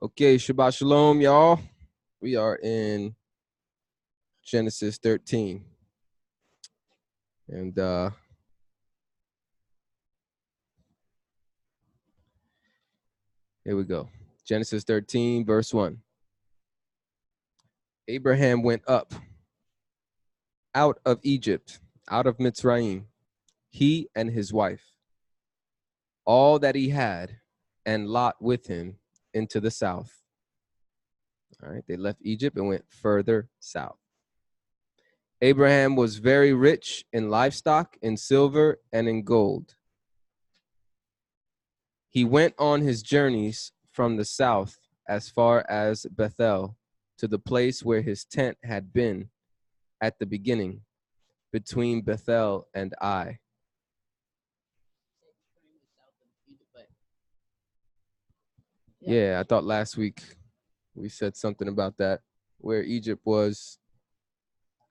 Okay, Shabbat Shalom, y'all. We are in Genesis 13. And here we go. Genesis 13, verse 1. Abraham went up out of Egypt, out of Mitzrayim, he and his wife, all that he had, and Lot with him into the south. All right, they left Egypt and went further south. Abraham was very rich in livestock, in silver, and in gold. He went on his journeys from the south as far as Bethel, to the place where his tent had been at the beginning, between Bethel and Ai. Yeah, I thought last week we said something about that, where Egypt was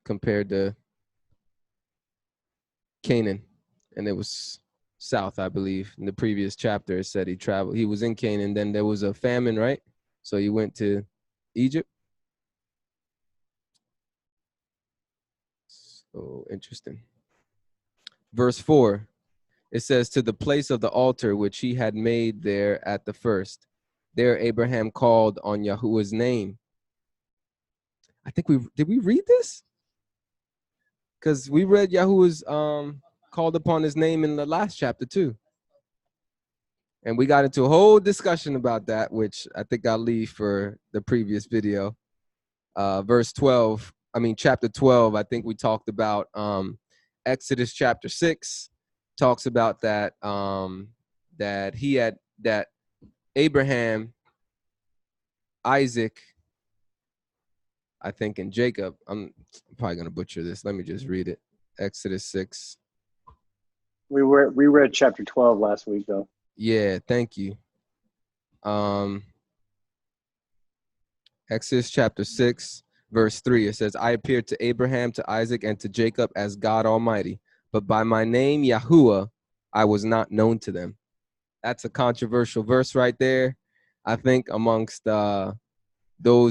compared to Canaan, and it was south, I believe. In the previous chapter, it said he was in Canaan, then there was a famine, right? So he went to Egypt. So interesting. Verse 4, it says, to the place of the altar which he had made there at the first. There Abraham called on Yahuwah's name. I think did we read this? Because we read Yahuwah's called upon his name in the last chapter too. And we got into a whole discussion about that, which I think I'll leave for the previous video. Chapter 12, I think we talked about Exodus chapter 6 talks about that that Abraham, Isaac, I think, and Jacob. I'm probably gonna butcher this. Let me just read it. Exodus 6. We read chapter 12 last week though. Yeah, thank you. Exodus chapter 6, verse 3, it says, I appeared to Abraham, to Isaac, and to Jacob as God Almighty, but by my name, Yahuwah, I was not known to them. That's a controversial verse right there, I think, amongst those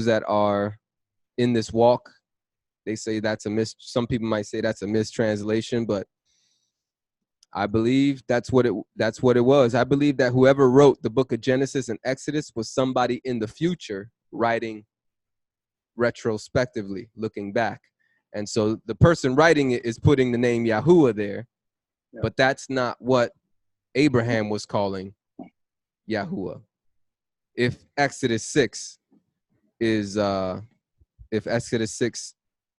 that are in this walk. They say some people might say that's a mistranslation, but I believe that's what it was. I believe that whoever wrote the book of Genesis and Exodus was somebody in the future writing retrospectively, looking back. And so the person writing it is putting the name Yahuwah there, but that's not what Abraham was calling Yahuwah. If Exodus 6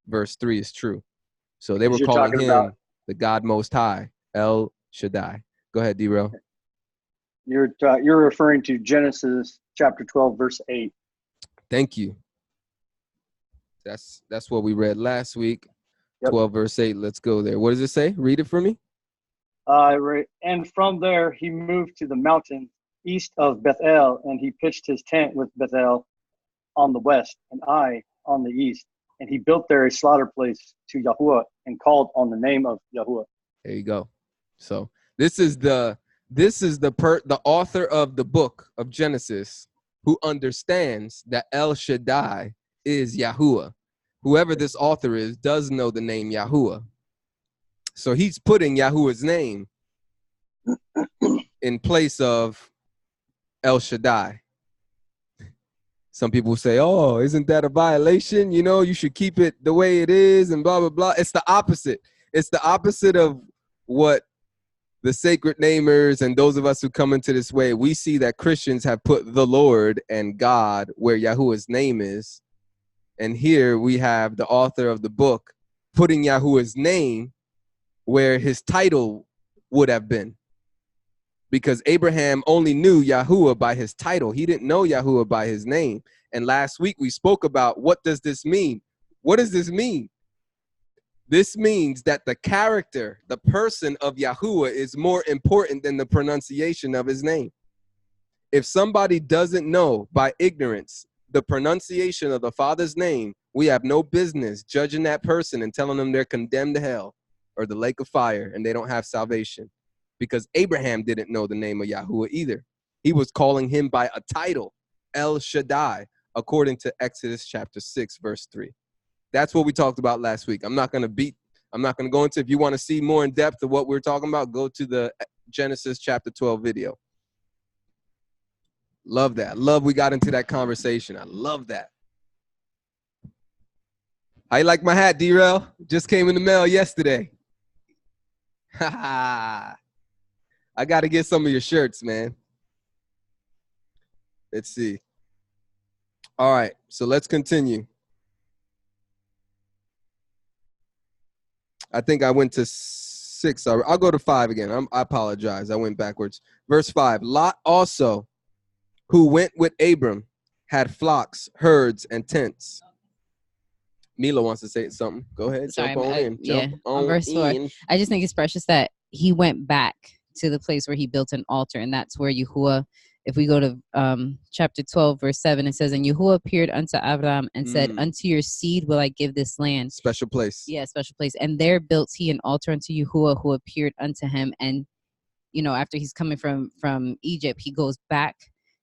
verse 3 is true. So they were calling him the God Most High, El Shaddai. Go ahead, D-Rail. You're referring to Genesis chapter 12, verse 8. Thank you. That's what we read last week. Yep. 12 verse 8. Let's go there. What does it say? Read it for me. And from there he moved to the mountain east of Bethel, and he pitched his tent with Bethel on the west and Ai on the east. And he built there a slaughter place to Yahuwah and called on the name of Yahuwah. There you go. So this is the author of the book of Genesis who understands that El Shaddai is Yahuwah. Whoever this author is does know the name Yahuwah. So he's putting Yahuwah's name in place of El Shaddai. Some people say, oh, isn't that a violation? You know, you should keep it the way it is and blah, blah, blah. It's the opposite. It's the opposite of what the sacred namers and those of us who come into this way, we see that Christians have put the Lord and God where Yahuwah's name is. And here we have the author of the book putting Yahuwah's name where his title would have been. Because Abraham only knew Yahuwah by his title. He didn't know Yahuwah by his name. And last week we spoke about, what does this mean? What does this mean? This means that the character, the person of Yahuwah is more important than the pronunciation of his name. If somebody doesn't know by ignorance the pronunciation of the Father's name, we have no business judging that person and telling them they're condemned to hell or the lake of fire and they don't have salvation. Because Abraham didn't know the name of Yahuwah either. He was calling him by a title, El Shaddai, according to Exodus chapter 6, verse 3. That's what we talked about last week. I'm not going to go into, if you want to see more in depth of what we're talking about, go to the Genesis chapter 12 video. Love that. Love we got into that conversation. I love that. How you like my hat, D-Rel? Just came in the mail yesterday. I got to get some of your shirts, man. Let's see. All right, so let's continue. I think I went to 6. I'll go to 5 again. I apologize. I went backwards. Verse 5. Lot also, who went with Abram, had flocks, herds, and tents. Mila wants to say something. Go ahead. Sorry, jump on in. yeah, Jump on verse 4. in. I just think it's precious that he went back to the place where he built an altar, and that's where Yahuwah, if we go to chapter 12, verse 7, it says, and Yahuwah appeared unto Abram and said, unto your seed will I give this land. Special place. Yeah, special place. And there built he an altar unto Yahuwah, who appeared unto him. And, you know, after he's coming from Egypt, he goes back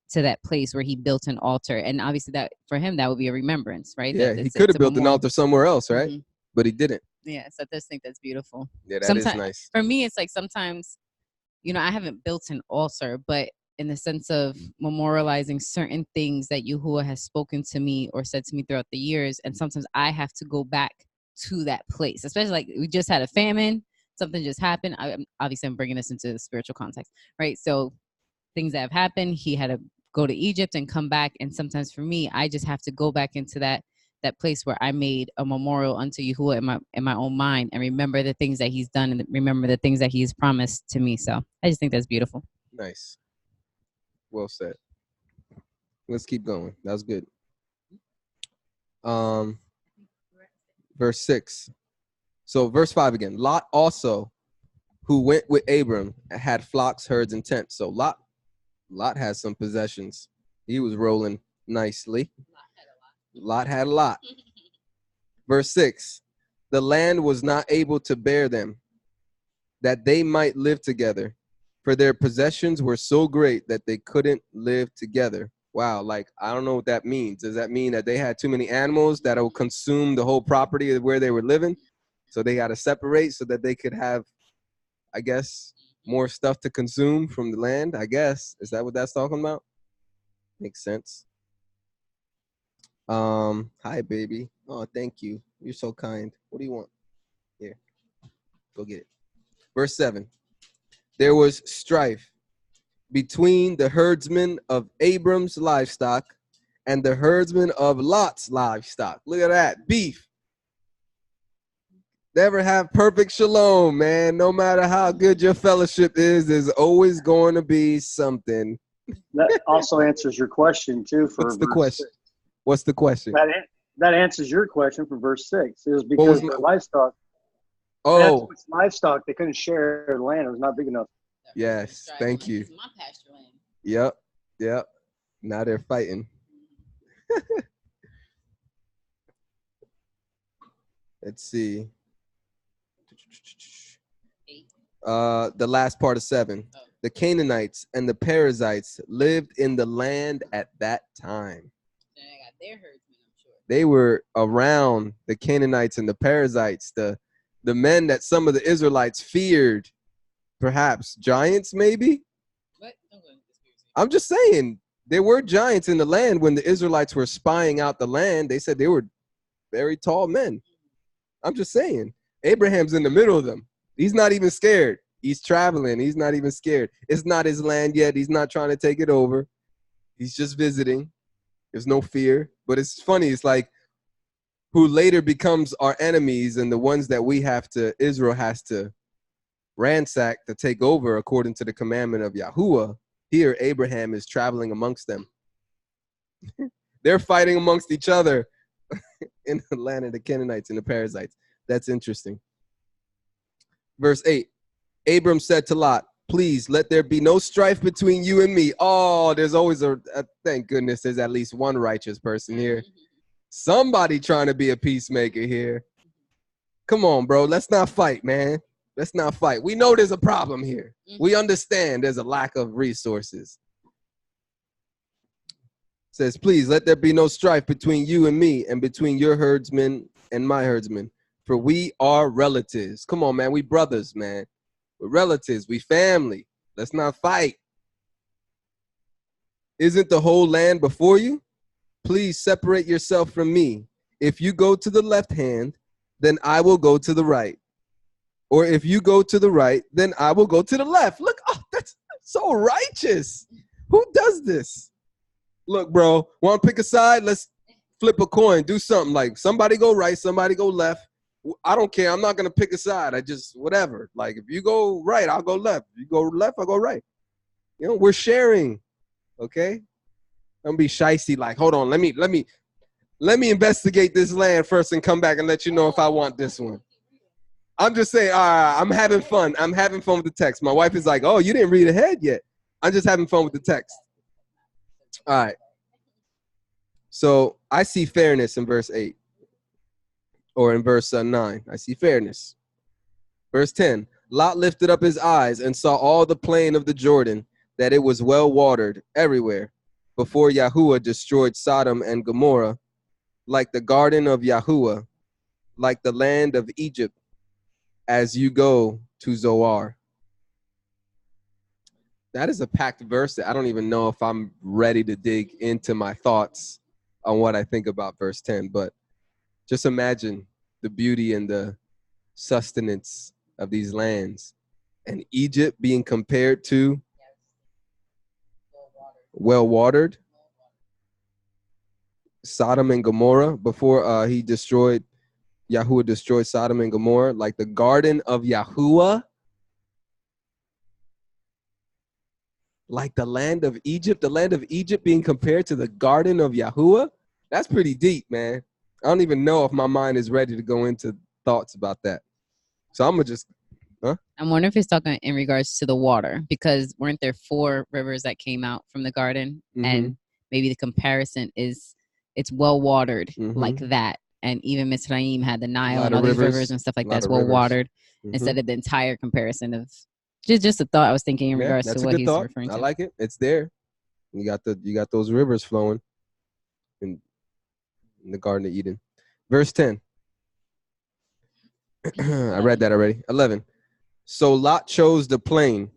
to that place where he built an altar. And obviously that for him, that would be a remembrance, right? Yeah, he could have built an altar somewhere else, right? But he didn't. Yeah, so I just think that's beautiful. Yeah, that is nice. For me, it's like sometimes, you know, I haven't built an altar, but in the sense of memorializing certain things that Yahuwah has spoken to me or said to me throughout the years. And sometimes I have to go back to that place, especially like we just had a famine, something just happened. Obviously, I'm bringing this into the spiritual context, right? So things that have happened, he had to go to Egypt and come back. And sometimes for me, I just have to go back into that place where I made a memorial unto Yahuwah in my own mind and remember the things that he's done and remember the things that he's promised to me. So I just think that's beautiful. Nice. Well said. Let's keep going. That was good. Verse 6. So verse 5 again. Lot also, who went with Abram, had flocks, herds, and tents. So Lot has some possessions. He was rolling nicely. Lot had a lot. Verse 6. The land was not able to bear them, that they might live together. For their possessions were so great that they couldn't live together. Wow, like, I don't know what that means. Does that mean that they had too many animals that will consume the whole property of where they were living? So they got to separate so that they could have, I guess, more stuff to consume from the land, I guess. Is that what that's talking about? Makes sense. Hi, baby. Oh, thank you. You're so kind. What do you want? Here, go get it. Verse 7. There was strife between the herdsmen of Abram's livestock and the herdsmen of Lot's livestock. Look at that. Beef. Never have perfect shalom, man. No matter how good your fellowship is, there's always going to be something. That also answers your question, too. What's the question? What's the question? That answers your question for verse 6. It was because the livestock. Oh, it's livestock. They couldn't share the land. It was not big enough. Yes, thank you. My pasture land. Yep. Now they're fighting. Let's see. The last part of 7. The Canaanites and the Perizzites lived in the land at that time. They got their herdsmen, I'm sure. They were around the Canaanites and the Perizzites, the men that some of the Israelites feared. Perhaps giants, maybe? What? I'm just saying, there were giants in the land when the Israelites were spying out the land. They said they were very tall men. I'm just saying, Abraham's in the middle of them. He's not even scared. He's traveling. He's not even scared. It's not his land yet. He's not trying to take it over. He's just visiting. There's no fear. But it's funny. It's like who later becomes our enemies and the ones that Israel has to ransack to take over according to the commandment of Yahuwah. Here, Abraham is traveling amongst them. They're fighting amongst each other in the land of the Canaanites and the Perizzites. That's interesting. Verse 8, Abram said to Lot, please let there be no strife between you and me. Oh, there's always thank goodness there's at least one righteous person here. Somebody trying to be a peacemaker here. Come on, bro. Let's not fight, man. Let's not fight. We know there's a problem here. We understand there's a lack of resources. says, please let there be no strife between you and me and between your herdsmen and my herdsmen, for we are relatives. Come on, man. We brothers, man. We're relatives. We family. Let's not fight. Isn't the whole land before you? Please separate yourself from me. If you go to the left hand, then I will go to the right. Or if you go to the right, then I will go to the left. Look, oh, that's so righteous. Who does this? Look, bro, want to pick a side? Let's flip a coin. Do something like somebody go right, somebody go left. I don't care. I'm not going to pick a side. I just, whatever. Like if you go right, I'll go left. If you go left, I'll go right. You know, we're sharing. Okay? Don't be shicey like, hold on, let me investigate this land first and come back and let you know if I want this one. I'm just saying, I'm having fun. I'm having fun with the text. My wife is like, oh, you didn't read ahead yet. I'm just having fun with the text. All right. So I see fairness in verse 8 or in verse 9. I see fairness. Verse 10, Lot lifted up his eyes and saw all the plain of the Jordan, that it was well watered everywhere, before Yahuwah destroyed Sodom and Gomorrah, like the garden of Yahuwah, like the land of Egypt, as you go to Zoar. That is a packed verse that I don't even know if I'm ready to dig into my thoughts on what I think about verse 10, but just imagine the beauty and the sustenance of these lands. And Egypt being compared to well-watered. Sodom and Gomorrah, before Yahuwah destroyed Sodom and Gomorrah, like the garden of Yahuwah. Like the land of Egypt being compared to the garden of Yahuwah. That's pretty deep, man. I don't even know if my mind is ready to go into thoughts about that. So I'm going to just, I'm wondering if he's talking in regards to the water, because weren't there 4 rivers that came out from the garden? Mm-hmm. And maybe the comparison is it's well watered like that. And even Mitzrayim had the Nile and all these rivers and stuff like that's well watered instead of the entire comparison of just a thought I was thinking in regards to what he's referring to. I like it. It's there. You got those rivers flowing in the Garden of Eden. Verse 10. I read that already. 11. So Lot chose the plain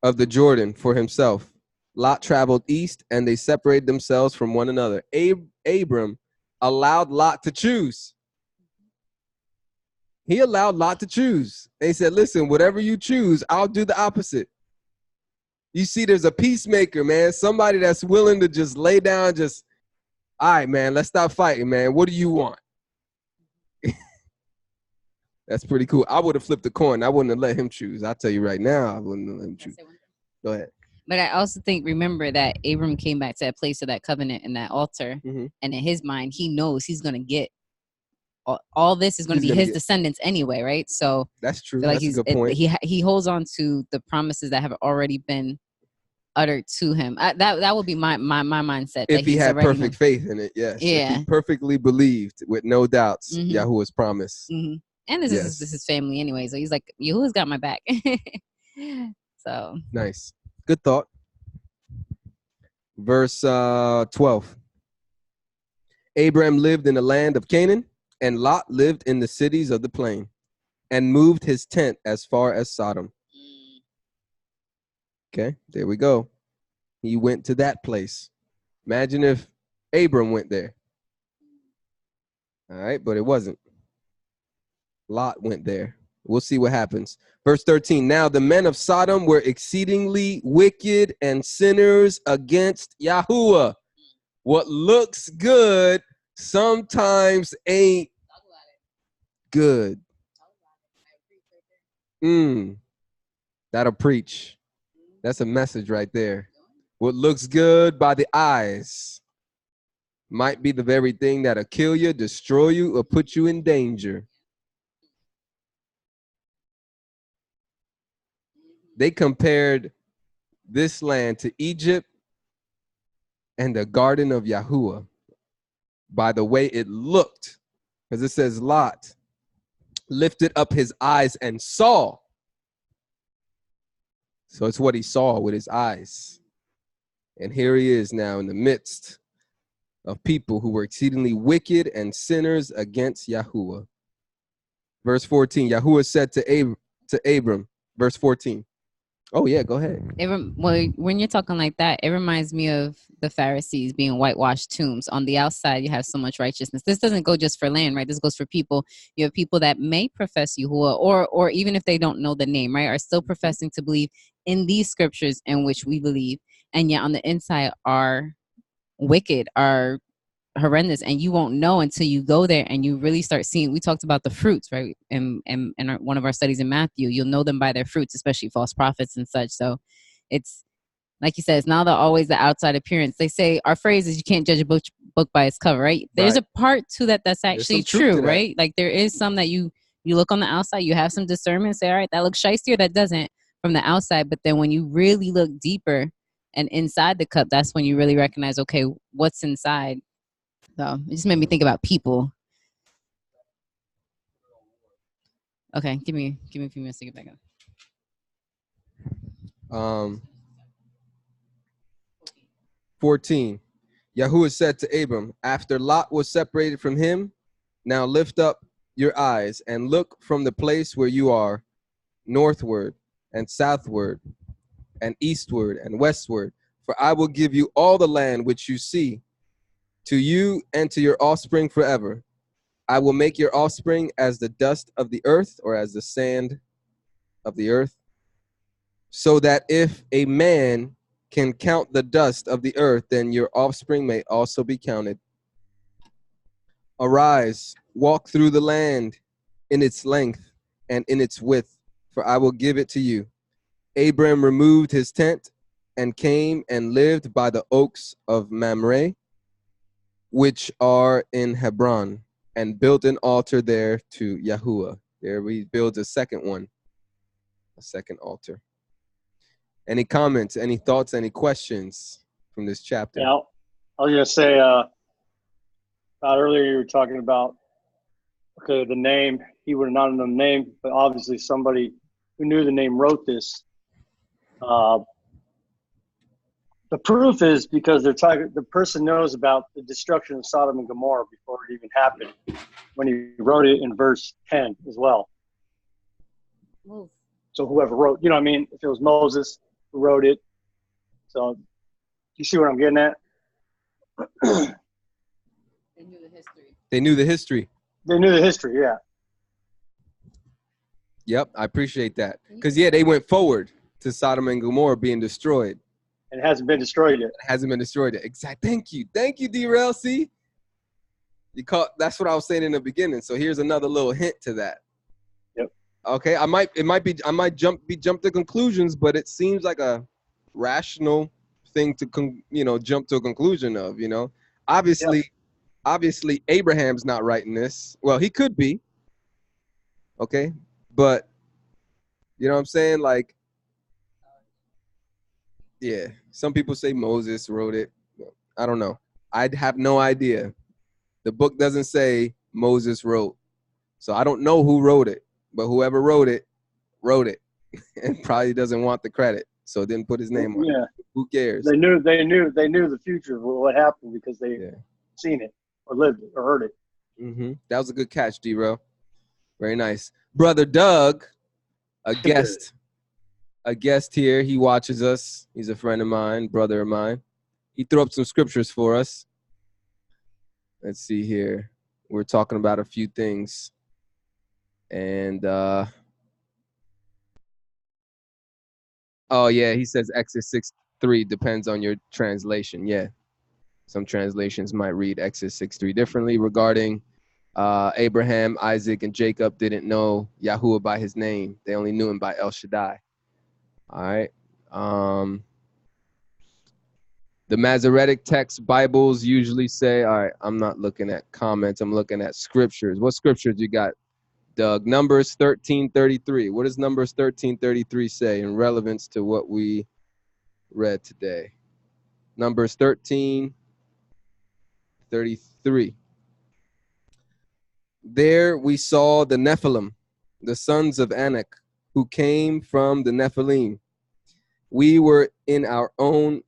of the Jordan for himself. Lot traveled east, and they separated themselves from one another. Abram allowed Lot to choose. He allowed Lot to choose. They said, listen, whatever you choose, I'll do the opposite. You see, there's a peacemaker, man. Somebody that's willing to just lay down, all right, man, let's stop fighting, man. What do you want? That's pretty cool. I would have flipped the coin. I wouldn't have let him choose. I'll tell you right now, I wouldn't have let him choose. Go ahead. But I also think, remember that Abram came back to that place of that covenant and that altar. And in his mind, he knows he's going to get all this is going to be his descendants anyway, right? So that's true. Like that's a good point. He holds on to the promises that have already been uttered to him. That would be my mindset. If he had perfect faith in it, yes. Yeah. If he perfectly believed with no doubts Yahuwah's promise. And this is his family anyway, so he's like, Yahuwah's got my back. So nice. Good thought. Verse 12. Abram lived in the land of Canaan, and Lot lived in the cities of the plain, and moved his tent as far as Sodom. Okay, there we go. He went to that place. Imagine if Abram went there. All right, but it wasn't. Lot went there. We'll see what happens. Verse 13, now the men of Sodom were exceedingly wicked and sinners against Yahuwah. What looks good sometimes ain't good. That'll preach. That's a message right there. What looks good by the eyes might be the very thing that'll kill you, destroy you, or put you in danger. They compared this land to Egypt and the garden of Yahuwah by the way it looked. Because it says Lot lifted up his eyes and saw. So it's what he saw with his eyes. And here he is now in the midst of people who were exceedingly wicked and sinners against Yahuwah. Verse 14, Yahuwah said to Abram, verse 14. Oh, yeah, go ahead. Well, when you're talking like that, it reminds me of the Pharisees being whitewashed tombs. On the outside, you have so much righteousness. This doesn't go just for land, right? This goes for people. You have people that may profess Yahuwah, or even if they don't know the name, right, are still professing to believe in these scriptures in which we believe, and yet on the inside are wicked, are horrendous, and you won't know until you go there and you really start seeing. We talked about the fruits, right, in one of our studies in Matthew. You'll know them by their fruits, especially false prophets and such. So it's like you said, it's not always the outside appearance. They say our phrase is you can't judge a book by its cover, right? There's a part to that that's actually true, right? Like there is some that you look on the outside, you have some discernment, say, all right, that looks shysty or that doesn't from the outside. But then when you really look deeper and inside the cup, that's when you really recognize, okay, what's inside. So it just made me think about people. Okay, give me a few minutes to get back up. 14. Yahuwah said to Abram, after Lot was separated from him, now lift up your eyes and look from the place where you are, northward and southward and eastward and westward, for I will give you all the land which you see, to you and to your offspring forever. I will make your offspring as the dust of the earth, or as the sand of the earth, so that if a man can count the dust of the earth, then your offspring may also be counted. Arise, walk through the land in its length and in its width, for I will give it to you. Abram removed his tent and came and lived by the oaks of Mamre, which are in Hebron, and built an altar there to Yahuwah. There we build a second one, a second altar. Any comments, any thoughts, any questions from this chapter? Yeah, I was going to say, earlier you were talking about, okay, the name, he would have not known the name, but obviously somebody who knew the name wrote this. The proof is because they're talking, the person knows about the destruction of Sodom and Gomorrah before it even happened, when he wrote it in verse 10 as well. Move. So whoever wrote, you know what I mean? If it was Moses who wrote it. So you see what I'm getting at? They knew the history. They knew the history. They knew the history, yeah. Yep, I appreciate that. Because, yeah, they went forward to Sodom and Gomorrah being destroyed. And it hasn't been destroyed yet. It hasn't been destroyed yet. Exactly. Thank you, D-Rail. See? You caught, that's what I was saying in the beginning. So here's another little hint to that. Yep. Okay, I might jump to conclusions, but it seems like a rational thing to jump to a conclusion of, Obviously Abraham's not writing this. Well, he could be. Okay? But you know what I'm saying? Like, yeah, some people say Moses wrote it. I don't know. I'd have no idea. The book doesn't say Moses wrote. So I don't know who wrote it, but whoever wrote it and probably doesn't want the credit. So didn't put his name on it. Who cares? They knew the future of what happened because they seen it or lived it or heard it. Mm-hmm. That was a good catch, D-Ro. Very nice. Brother Doug, a guest here. He watches us. He's a friend of mine, brother of mine. He threw up some scriptures for us. Let's see here. We're talking about a few things. And, oh, yeah, he says Exodus 6:3 depends on your translation. Yeah. Some translations might read Exodus 6:3 differently regarding Abraham, Isaac, and Jacob didn't know Yahuwah by his name. They only knew him by El Shaddai. All right. The Masoretic text Bibles usually say, all right, I'm not looking at comments. I'm looking at scriptures. What scriptures you got, Doug? Numbers 13:33. What does Numbers 13:33 say in relevance to what we read today? Numbers 13:33. There we saw the Nephilim, the sons of Anak, who came from the Nephilim. We were in our own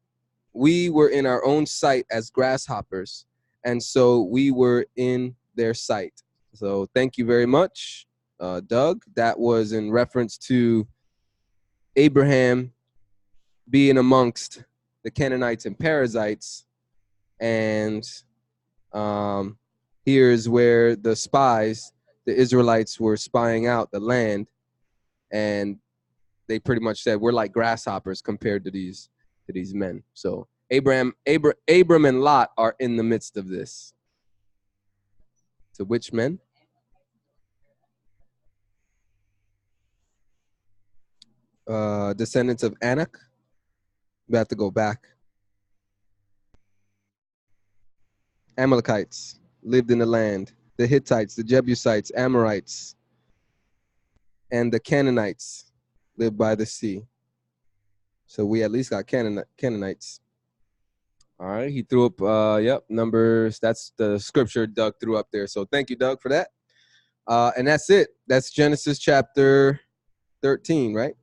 sight as grasshoppers, And so we were in their sight. So thank you very much, Doug. That was in reference to Abraham being amongst the Canaanites and Perizzites. And here's where the spies, the Israelites, were spying out the land. And they pretty much said, we're like grasshoppers compared to these men. So Abram and Lot are in the midst of this. So which men? Descendants of Anak. We have to go back. Amalekites lived in the land. The Hittites, the Jebusites, Amorites, and the Canaanites lived by the sea. So we at least got Canaanites. All right, he threw up, yep, numbers. That's the scripture Doug threw up there. So thank you, Doug, for that. And that's it. That's Genesis chapter 13, right?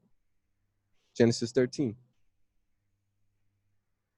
Genesis 13.